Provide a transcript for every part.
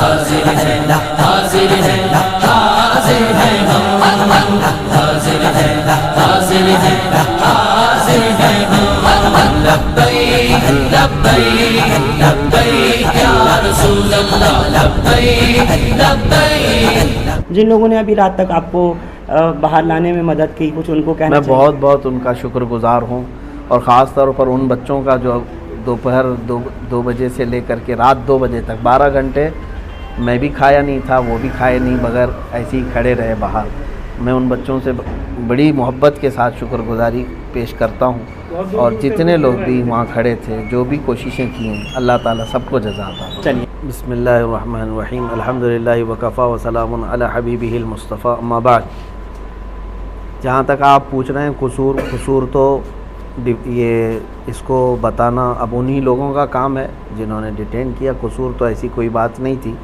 हाजिर है, हाजिर है, हाजिर है हम, हाजिर है, हाजिर है, हाजिर है हम। लब्बैक लब्बैक लब्बैक या रसूल अल्लाह, लब्बैक लब्बैक। जिन लोगों ने अभी रात तक आपको बाहर लाने में मदद की, कुछ उनको कहना मैं बहुत बहुत उनका शुक्रगुजार हूँ, और ख़ास तौर पर उन बच्चों का जो दोपहर 2 बजे से लेकर के रात 2 बजे तक 12 घंटे मैं भी खाया नहीं था, वो भी खाए नहीं, बगैर ऐसे ही खड़े रहे बाहर। मैं उन बच्चों से बड़ी मोहब्बत के साथ शुक्रगुजारी पेश करता हूँ, और जितने लोग भी वहाँ खड़े थे, जो भी कोशिशें की हैं, अल्लाह ताला सबको जज़ा अता फरमाए। चलिए, बिस्मिल्लाहिर्रहमानिर्रहीम, अल्हम्दुलिल्लाहि व कफ़ा व सलामुन अला हबीबिहिल मुस्तफ़ा, अम्मा बाद। जहाँ तक आप पूछ रहे हैं कसूर तो ये इसको बताना अब उन्हीं लोगों का काम है जिन्होंने डिटेन किया। कसूर तो ऐसी कोई बात नहीं थी।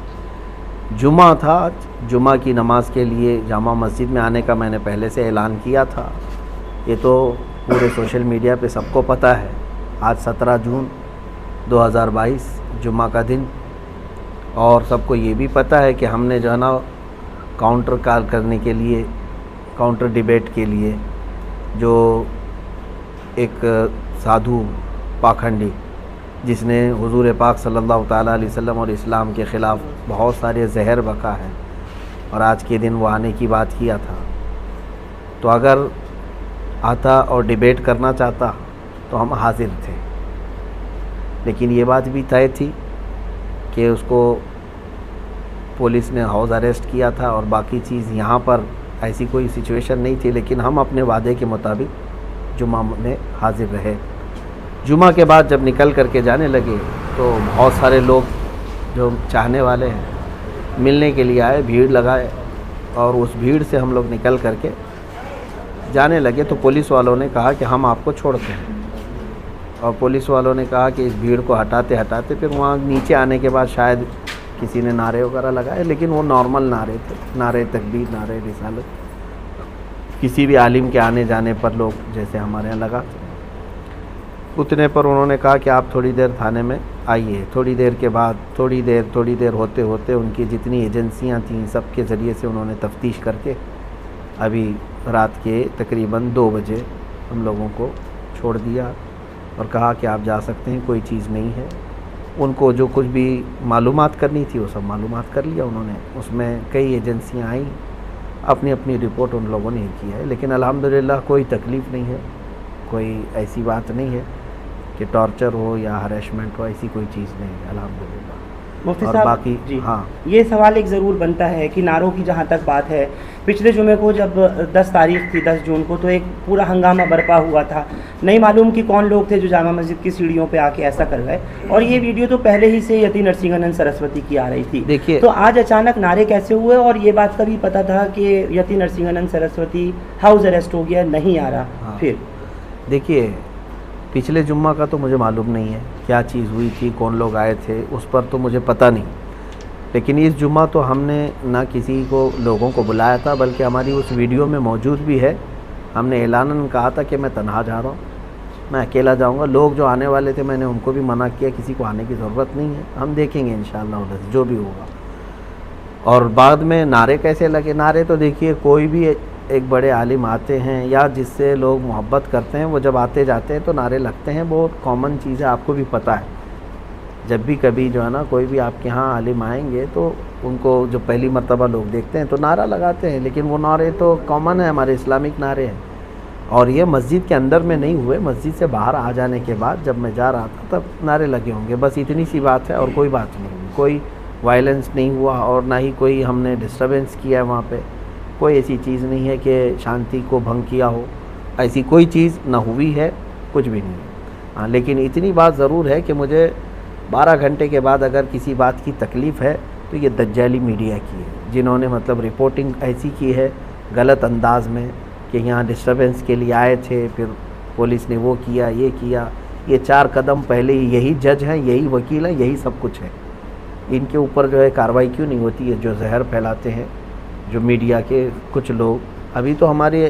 जुमा था, जुमा की नमाज़ के लिए जामा मस्जिद में आने का मैंने पहले से ऐलान किया था। ये तो पूरे सोशल मीडिया पे सबको पता है। आज 17 जून 2022 जुमा का दिन, और सबको ये भी पता है कि हमने जो है ना काउंटर कॉल करने के लिए, काउंटर डिबेट के लिए, जो एक साधु पाखंडी जिसने हुजूर पाक सल्लल्लाहु ताला अलैहि वसल्लम और इस्लाम के ख़िलाफ़ बहुत सारे जहर बका है, और आज के दिन वो आने की बात किया था। तो अगर आता और डिबेट करना चाहता तो हम हाजिर थे, लेकिन ये बात भी तय थी कि उसको पुलिस ने हाउस अरेस्ट किया था, और बाकी चीज़ यहाँ पर ऐसी कोई सिचुएशन नहीं थी। लेकिन हम अपने वादे के मुताबिक जुमा में हाजिर रहे। जुमा के बाद जब निकल करके जाने लगे तो बहुत सारे लोग जो चाहने वाले हैं मिलने के लिए आए, भीड़ लगाए, और उस भीड़ से हम लोग निकल करके जाने लगे तो पुलिस वालों ने कहा कि हम आपको छोड़ते हैं, और पुलिस वालों ने कहा कि इस भीड़ को हटाते हटाते फिर वहाँ नीचे आने के बाद शायद किसी ने नारे वगैरह लगाए, लेकिन वो नॉर्मल नारे थे, नारे तकबीर, नारे रिसालत, किसी भी आलिम के आने जाने पर लोग जैसे हमारे यहाँ लगाते। उतने पर उन्होंने कहा कि आप थोड़ी देर थाने में आइए। थोड़ी देर के बाद थोड़ी देर होते होते उनकी जितनी एजेंसियाँ थीं सबके ज़रिए से उन्होंने तफ्तीश करके अभी रात के तकरीबन 2 बजे हम लोगों को छोड़ दिया, और कहा कि आप जा सकते हैं, कोई चीज़ नहीं है। उनको जो कुछ भी मालूमात करनी थी वो सब मालूमात कर लिया उन्होंने। उसमें कई एजेंसियाँ आईं, अपनी अपनी रिपोर्ट उन लोगों ने किया है, लेकिन अल्हम्दुलिल्लाह कोई तकलीफ़ नहीं है, कोई ऐसी बात नहीं है कि टॉर्चर हो या हरेसमेंट हो, ऐसी कोई चीज़ नहीं है अल्हम्दुलिल्लाह। मुफ्ती और साहब, बाकी जी हाँ, ये सवाल एक ज़रूर बनता है कि नारों की जहाँ तक बात है, पिछले जुमे को जब 10 तारीख थी, 10 जून को, तो एक पूरा हंगामा बरपा हुआ था। नहीं मालूम कि कौन लोग थे जो जामा मस्जिद की सीढ़ियों पे आके ऐसा कर गए, और ये वीडियो तो पहले ही से यति नरसिंहानंद सरस्वती की आ रही थी। देखिए, तो आज अचानक नारे कैसे हुए, और ये बात का भी पता था कि यति नरसिंहानंद सरस्वती हाउस अरेस्ट हो गया, नहीं आ रहा। हाँ, फिर देखिए, पिछले जुम्मा का तो मुझे मालूम नहीं है क्या चीज़ हुई थी, कौन लोग आए थे, उस पर तो मुझे पता नहीं। लेकिन इस जुम्मा तो हमने ना किसी को लोगों को बुलाया था, बल्कि हमारी उस वीडियो में मौजूद भी है। हमने ऐलानन कहा था कि मैं तन्हा जा रहा हूँ, मैं अकेला जाऊँगा। लोग जो आने वाले थे मैंने उनको भी मना किया, किसी को आने की ज़रूरत नहीं है, हम देखेंगे इंशाअल्लाह उधर जो भी होगा। और बाद में नारे कैसे लगे? नारे तो देखिए, कोई भी एक बड़े आलिम आते हैं या जिससे लोग मोहब्बत करते हैं, वो जब आते जाते हैं तो नारे लगते हैं, बहुत कॉमन चीज़ है, आपको भी पता है। जब भी कभी जो है ना कोई भी आपके यहाँ आलिम आएंगे तो उनको जो पहली मर्तबा लोग देखते हैं तो नारा लगाते हैं, लेकिन वो नारे तो कॉमन है, हमारे इस्लामिक नारे हैं। और ये मस्जिद के अंदर में नहीं हुए, मस्जिद से बाहर आ जाने के बाद जब मैं जा रहा था तब नारे लगे होंगे, बस इतनी सी बात है और कोई बात नहीं। कोई वायलेंस नहीं हुआ और ना ही कोई हमने डिस्टर्बेंस किया है वहाँ पे। कोई ऐसी चीज़ नहीं है कि शांति को भंग किया हो, ऐसी कोई चीज़ ना हुई है, कुछ भी नहीं है। हाँ, लेकिन इतनी बात ज़रूर है कि मुझे 12 घंटे के बाद अगर किसी बात की तकलीफ़ है तो ये दज्जाली मीडिया की है, जिन्होंने मतलब रिपोर्टिंग ऐसी की है गलत अंदाज में कि यहाँ डिस्टर्बेंस के लिए आए थे, फिर पुलिस ने वो किया, ये किया। ये 4 कदम पहले ही यही जज हैं, यही वकील हैं, यही सब कुछ है। इनके ऊपर जो है कार्रवाई क्यों नहीं होती है? जो जहर फैलाते हैं जो मीडिया के कुछ लोग, अभी तो हमारे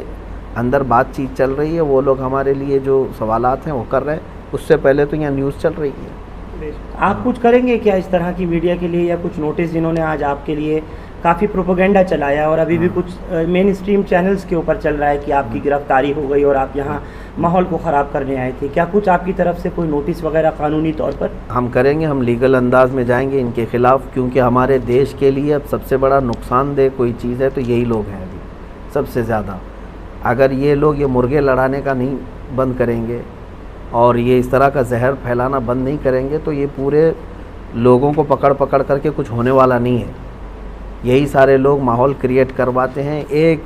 अंदर बातचीत चल रही है, वो लोग हमारे लिए जो सवालात हैं वो कर रहे हैं, उससे पहले तो यहाँ न्यूज़ चल रही है। आप कुछ करेंगे क्या इस तरह की मीडिया के लिए, या कुछ नोटिस जिन्होंने आज आपके लिए काफ़ी प्रोपेगेंडा चलाया और अभी भी कुछ मेन स्ट्रीम चैनल्स के ऊपर चल रहा है कि आपकी गिरफ्तारी हो गई और आप यहाँ माहौल को ख़राब करने आए थे, क्या कुछ आपकी तरफ से कोई नोटिस वगैरह कानूनी तौर पर? हम करेंगे, हम लीगल अंदाज में जाएंगे इनके ख़िलाफ़, क्योंकि हमारे देश के लिए अब सबसे बड़ा नुकसानदेह कोई चीज़ है तो यही लोग हैं अभी सबसे ज़्यादा। अगर ये लोग ये मुर्गे लड़ाने का नहीं बंद करेंगे और ये इस तरह का जहर फैलाना बंद नहीं करेंगे तो ये पूरे लोगों को पकड़ पकड़ करके कुछ होने वाला नहीं है। यही सारे लोग माहौल क्रिएट करवाते हैं, एक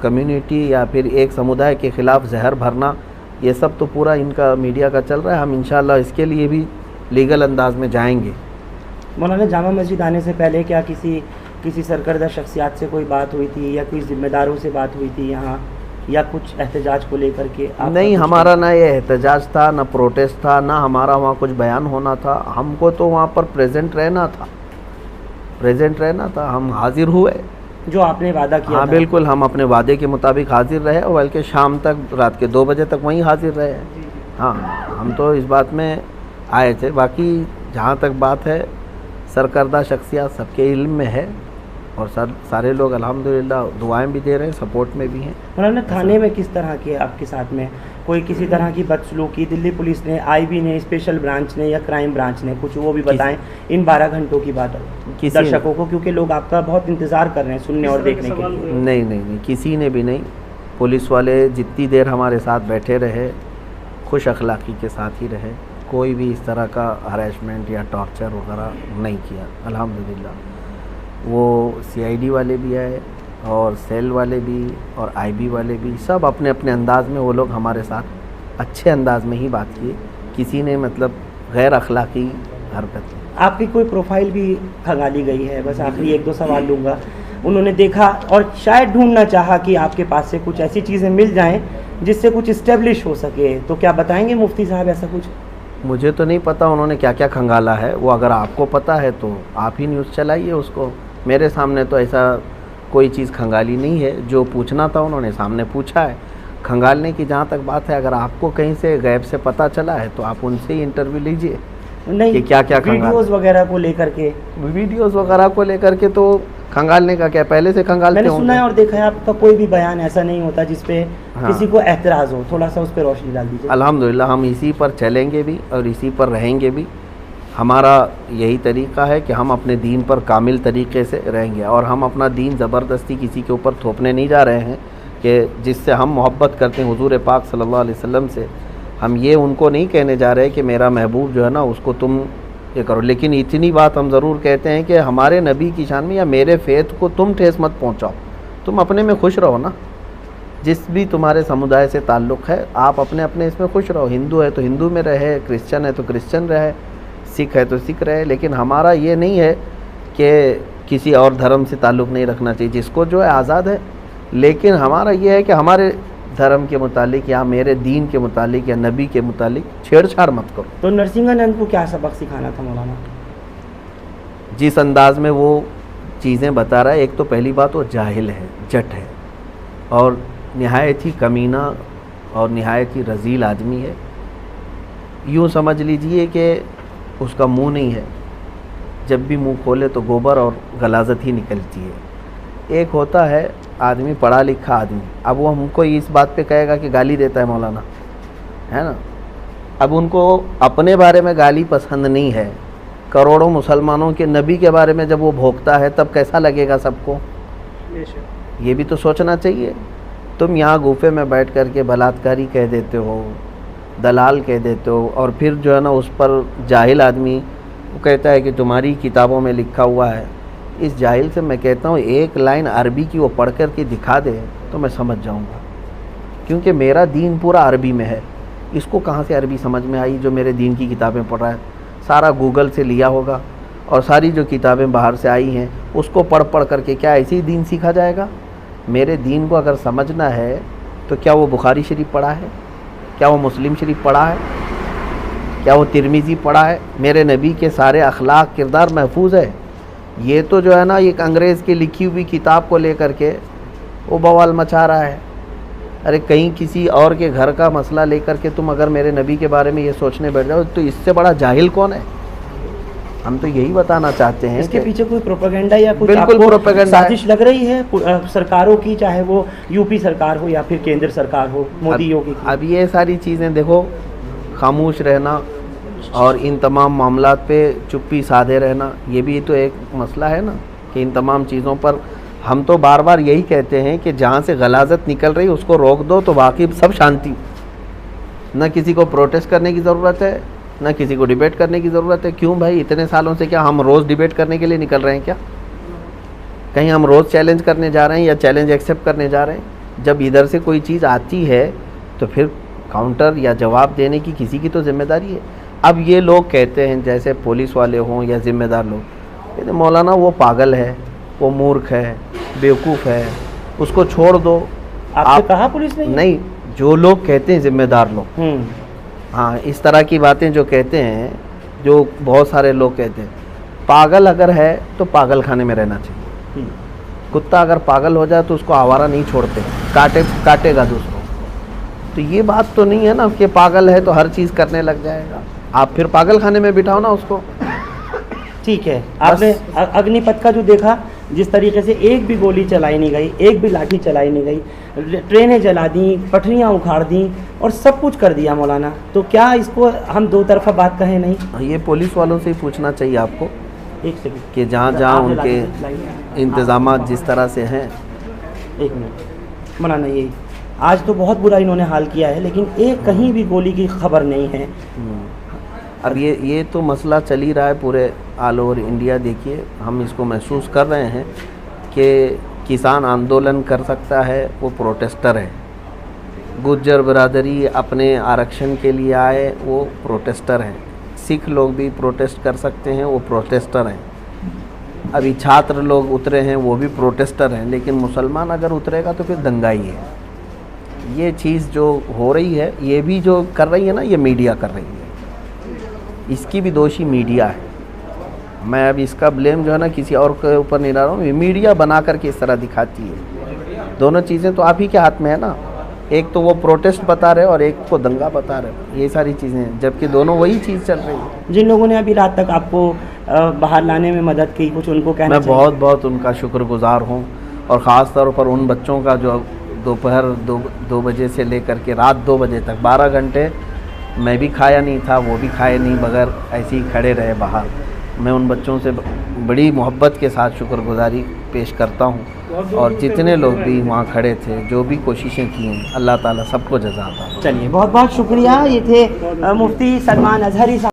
कम्युनिटी या फिर एक समुदाय के ख़िलाफ़ जहर भरना, ये सब तो पूरा इनका मीडिया का चल रहा है। हम इंशाल्लाह इसके लिए भी लीगल अंदाज में जाएंगे। मौलाना, जामा मस्जिद आने से पहले क्या किसी सरकर्दा शख्सियात से कोई बात हुई थी या कोई ज़िम्मेदारों से बात हुई थी यहाँ, या कुछ एहतजाज को लेकर के? नहीं, हमारा ना ये एहतजाज था, ना प्रोटेस्ट था, ना हमारा वहाँ कुछ बयान होना था। हमको तो वहाँ पर प्रेजेंट रहना था, हम हाजिर हुए जो आपने वादा किया। हाँ बिल्कुल, हम अपने वादे के मुताबिक हाजिर रहे और बल्कि शाम तक, रात के 2 बजे तक वहीं हाजिर रहे। हाँ, हम तो इस बात में आए थे। बाकी जहाँ तक बात है सरकर्दा शख्सियत सबके इल्म में है और सारे लोग अल्हम्दुलिल्लाह दुआएं भी दे रहे हैं, सपोर्ट में भी हैं। उन्होंने थाने में किस तरह के आपके साथ में कोई किसी तरह की बदसलूकी दिल्ली पुलिस ने, आईबी ने, स्पेशल ब्रांच ने या क्राइम ब्रांच ने, कुछ वो भी बताएं इन 12 घंटों की बात दर्शकों को, क्योंकि लोग आपका बहुत इंतज़ार कर रहे हैं सुनने और देखने के लिए। नहीं, किसी ने भी नहीं। पुलिस वाले जितनी देर हमारे साथ बैठे रहे खुश अखलाक़ी के साथ ही रहे, कोई भी इस तरह का हरेसमेंट या टॉर्चर वगैरह नहीं किया अल्हम्दुलिल्लाह। वो सीआईडी वाले भी आए और सेल वाले भी और आईबी वाले भी, सब अपने अपने अंदाज़ में वो लोग हमारे साथ अच्छे अंदाज में ही बात किए, किसी ने मतलब गैर अखलाक़ी हरकत। आपकी कोई प्रोफाइल भी खंगाली गई है? बस आखिरी 1-2 सवाल लूँगा। उन्होंने देखा और शायद ढूंढना चाहा कि आपके पास से कुछ ऐसी चीज़ें मिल जाएं जिससे कुछ इस्टेब्लिश हो सके, तो क्या बताएंगे मुफ्ती साहब ऐसा कुछ? मुझे तो नहीं पता उन्होंने क्या क्या खंगाला है, वो अगर आपको पता है तो आप ही न्यूज़ चलाइए उसको। मेरे सामने तो ऐसा कोई चीज़ खंगाली नहीं है, जो पूछना था उन्होंने सामने पूछा है। खंगालने की जहाँ तक बात है, अगर आपको कहीं से गैब से पता चला है तो आप उनसे ही इंटरव्यू लीजिए। नहीं, क्या क्या वीडियोस वगैरह को लेकर के? वीडियोस वगैरह को लेकर के तो खंगालने का क्या, पहले से खंगालते मैंने सुना है और देखा है आपका कोई भी बयान ऐसा नहीं होता जिसपे किसी को एतराज़ हो, थोड़ा सा उस पर रोशनी डाल दीजिए। अल्हम्दुलिल्लाह हम इसी पर चलेंगे भी और इसी पर रहेंगे भी। हमारा यही तरीक़ा है कि हम अपने दीन पर कामिल तरीक़े से रहेंगे और हम अपना दीन ज़बरदस्ती किसी के ऊपर थोपने नहीं जा रहे हैं कि जिससे हम मोहब्बत करते हैं हुज़ूर पाक सल्लल्लाहु अलैहि वसल्लम से। हम ये उनको नहीं कहने जा रहे कि मेरा महबूब जो है ना उसको तुम ये करो, लेकिन इतनी बात हम ज़रूर कहते हैं कि हमारे नबी की शान में या मेरे फ़ेथ को तुम ठेस मत पहुँचाओ। तुम अपने में खुश रहो ना, जिस भी तुम्हारे समुदाय से ताल्लुक़ है आप अपने अपने इसमें खुश रहो। हिंदू है तो हिंदू में रहे, क्रिश्चियन है तो क्रिश्चियन रहे, सिख है तो सिख रहे। लेकिन हमारा ये नहीं है कि किसी और धर्म से ताल्लुक़ नहीं रखना चाहिए, जिसको जो है आज़ाद है। लेकिन हमारा ये है कि हमारे धर्म के मुतालिक या मेरे दीन के मुतालिक या नबी के मुतालिक छेड़छाड़ मत करो। तो नरसिंहानंद को क्या सबक सिखाना था मौलाना? जिस अंदाज में वो चीज़ें बता रहा है, एक तो पहली बात वो जाहिल है, जट है और निहायत ही कमीना और निहायत ही रज़ील आदमी है। यूँ समझ लीजिए कि उसका मुंह नहीं है, जब भी मुंह खोले तो गोबर और गलाजत ही निकलती है। एक होता है आदमी पढ़ा लिखा आदमी, अब वो हमको इस बात पे कहेगा कि गाली देता है मौलाना, है ना। अब उनको अपने बारे में गाली पसंद नहीं है, करोड़ों मुसलमानों के नबी के बारे में जब वो भोंकता है तब कैसा लगेगा सबको, ये भी तो सोचना चाहिए। तुम यहाँ गुफे में बैठ कर के बलात्कारी कह देते हो, दलाल कह देते हो और फिर जो है ना उस पर जाहिल आदमी वो कहता है कि तुम्हारी किताबों में लिखा हुआ है। इस जाहिल से मैं कहता हूँ एक लाइन अरबी की वो पढ़ कर के दिखा दे तो मैं समझ जाऊँगा, क्योंकि मेरा दीन पूरा अरबी में है। इसको कहाँ से अरबी समझ में आई जो मेरे दीन की किताबें पढ़ रहा है? सारा गूगल से लिया होगा और सारी जो किताबें बाहर से आई हैं उसको पढ़ पढ़ करके क्या ऐसे ही दीन सीखा जाएगा? मेरे दीन को अगर समझना है तो क्या वो बुखारी शरीफ पढ़ा है, क्या वो मुस्लिम शरीफ पढ़ा है, क्या वो तिरमिज़ी पढ़ा है? मेरे नबी के सारे अखलाक किरदार महफूज है। ये तो जो है ना एक अंग्रेज़ की लिखी हुई किताब को लेकर के वो बवाल मचा रहा है। अरे कहीं किसी और के घर का मसला लेकर के तुम अगर मेरे नबी के बारे में ये सोचने बैठ जाओ तो इससे बड़ा जाहिल कौन है। हम तो यही बताना चाहते हैं इसके पीछे कोई प्रोपेगेंडा या कुछ बिल्कुल आपको प्रोपेगेंडा साजिश लग रही है सरकारों की, चाहे वो यूपी सरकार हो या फिर केंद्र सरकार हो, मोदी योगी की? अब ये सारी चीज़ें देखो, खामोश रहना और इन तमाम मामलात पे चुप्पी साधे रहना, ये भी तो एक मसला है ना कि इन तमाम चीज़ों पर हम तो बार बार यही कहते हैं कि जहाँ से गलाजत निकल रही उसको रोक दो तो बाकी सब शांति। न किसी को प्रोटेस्ट करने की ज़रूरत है, न किसी को डिबेट करने की ज़रूरत है। क्यों भाई, इतने सालों से क्या हम रोज़ डिबेट करने के लिए निकल रहे हैं क्या? कहीं हम रोज़ चैलेंज करने जा रहे हैं या चैलेंज एक्सेप्ट करने जा रहे हैं? जब इधर से कोई चीज़ आती है तो फिर काउंटर या जवाब देने की किसी की तो जिम्मेदारी है। अब ये लोग कहते हैं, जैसे पुलिस वाले हों या ज़िम्मेदार लोग, कहते मौलाना वो पागल है, वो मूर्ख है, बेवकूफ़ है, उसको छोड़ दो। आपने कहा पुलिस ने? नहीं, जो लोग कहते हैं ज़िम्मेदार लोग, हाँ, इस तरह की बातें जो कहते हैं, जो बहुत सारे लोग कहते हैं, पागल अगर है तो पागल खाने में रहना चाहिए। कुत्ता अगर पागल हो जाए तो उसको आवारा नहीं छोड़ते, काटेगा दूसरों। तो ये बात तो नहीं है ना कि पागल है तो हर चीज़ करने लग जाएगा। आप फिर पागल खाने में बिठाओ ना उसको। ठीक है, आपने अग्निपथ का जो देखा, जिस तरीके से एक भी गोली चलाई नहीं गई, एक भी लाठी चलाई नहीं गई, ट्रेनें जला दी, पटरियां उखाड़ दी और सब कुछ कर दिया मौलाना, तो क्या इसको हम दो तरफा बात कहें नहीं? ये पुलिस वालों से ही पूछना चाहिए आपको, एक सेकंड, कि जहाँ जहाँ उनके इंतज़ाम जिस तरह से हैं। एक मिनट मौलाना, यही आज तो बहुत बुरा इन्होंने हाल किया है, लेकिन एक कहीं भी गोली की खबर नहीं है। अब ये तो मसला चल ही रहा है पूरे ऑल ओवर इंडिया। देखिए, हम इसको महसूस कर रहे हैं कि किसान आंदोलन कर सकता है, वो प्रोटेस्टर है। गुज्जर बिरादरी अपने आरक्षण के लिए आए, वो प्रोटेस्टर हैं। सिख लोग भी प्रोटेस्ट कर सकते हैं, वो प्रोटेस्टर हैं। अभी छात्र लोग उतरे हैं, वो भी प्रोटेस्टर हैं। लेकिन मुसलमान अगर उतरेगा तो फिर दंगाई है। ये चीज़ जो हो रही है, ये भी जो कर रही है ना, ये मीडिया कर रही है। इसकी भी दोषी मीडिया है। मैं अब इसका ब्लेम जो है ना किसी और के ऊपर नहीं डाल रहा हूँ, मीडिया बना करके इस तरह दिखाती है। दोनों चीज़ें तो आप ही के हाथ में है ना, एक तो वो प्रोटेस्ट बता रहे और एक को दंगा बता रहे, ये सारी चीज़ें, जबकि दोनों वही चीज़ चल रही है। जिन लोगों ने अभी रात तक आपको बाहर लाने में मदद की, कुछ उनको कहना मैं बहुत बहुत उनका शुक्रगुजार हूँ, और ख़ास तौर पर उन बच्चों का जो दोपहर 2 बजे से लेकर के रात 2 बजे तक 12 घंटे मैं भी खाया नहीं था, वो भी खाए नहीं, बगैर ऐसे ही खड़े रहे बाहर। मैं उन बच्चों से बड़ी मोहब्बत के साथ शुक्रगुजारी पेश करता हूँ, और जितने लोग भी वहाँ खड़े थे, जो भी कोशिशें की हैं, अल्लाह ताला सबको जज़ा अता। चलिए, बहुत बहुत शुक्रिया। ये थे मुफ्ती सलमान अजहरी साहब।